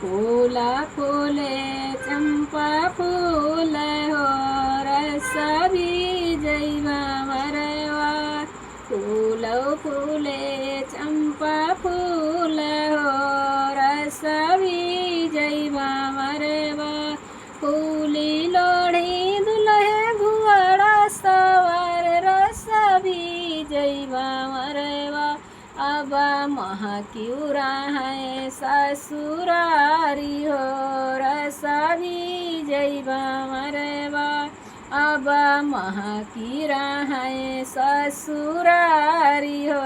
फूला फूले चंपा फूल हो रस बीजैबा मरवा। फूलो फूले चंपा फूल हो रस बीजैबा मरवा। फूली लोढ़ी दुल्हे घुआड़ा सवार रस बीजैबा मरवा। अब महक्यूरा है ससुरारी हो रस बीजैबा मरवा। अब महकीरा है ससुरारी हो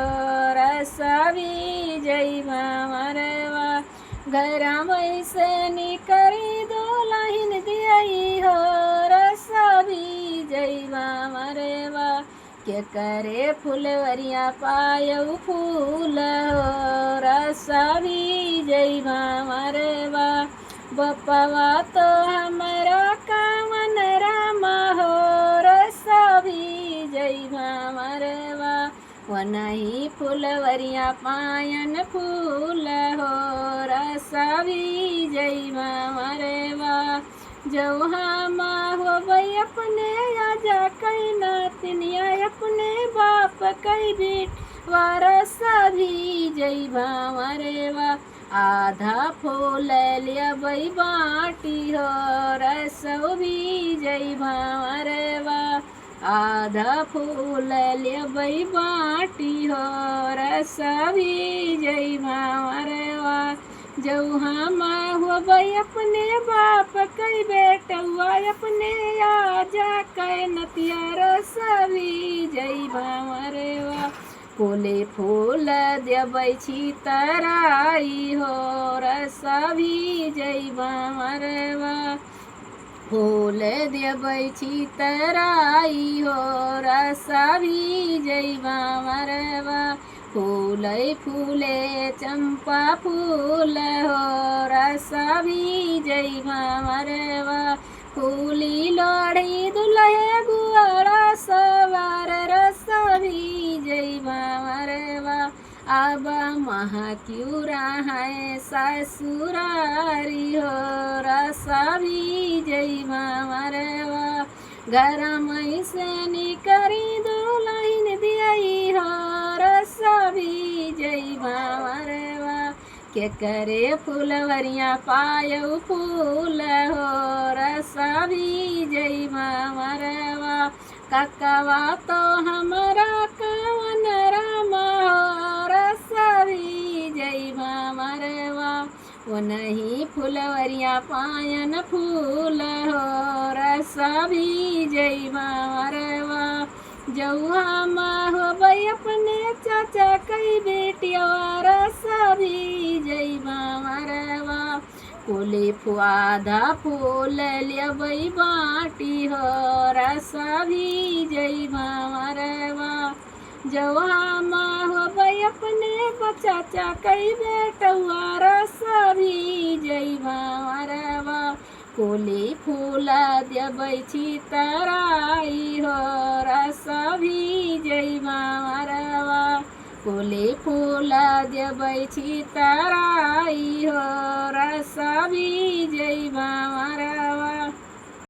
रस बीजैबा मरवा। घर से निकरी दुल्हन दियई हो रस बीजैबा मरवा। के करे फुलवरिया पायऊ फूल हो रस बीजैबा मरवा। बपवा तो हमारा कामन रामा हो रस बीजैबा मरवा। वनही फुलवरिया पायन फूल हो रस बीजैबा मरवा। जौहा माँ हो भई अपने आजा कई नातनिया अपने बाप कई बेट वारस बीजैबा मरवा। आधा फूल लिया बई बाटी हो रस बीजैबा मरवा। आधा फूल लिया बई बाटी हो रस बीजैबा मरवा। जौहा माँ हो भई अपने बाप कई बेटुआ अपने आजा कै नतिया रस बीजैबा मरवा। फूले फूल देबै छितराई हो रस बीजैबा मरवा। फूल देबै छितराई हो रस बीजैबा मरवा। फूलै फूले चंपा फूल हो रस बीजैबा मरवा। फूली लोढ़ी दुल्हे गुआड़ा सवार रस बीजैबा मरवा। अब महक्यूरा है ससुरारी हो रस बीजैबा मरवा। घर से निकरी दुल्हन दियई हो रस बीजैबा मरवा। के करे फुलवरिया पायऊ फूल हो रस बीजैबा मरवा। ककवा तो हमारा कवन रामा हो रस बीजैबा मरवा। वनही फुलवरिया पायन फूल हो रस बीजैबा मरवा। जौहा माँ हो भई अपने चाचा कई बेटिया रस बीजैबा मरवा। फूले आधा फूल लिया बई बाटी हो रस बीजैबा मरवा। जौहा माँ हो भई अपने चाचा कई बेटुआ रस बीजैबा मरवा। फूले फूल देबै छितराई हो रस बीजैबा मरवा। फूले फूल देबै छितराई हो रस बीजैबा मरवा।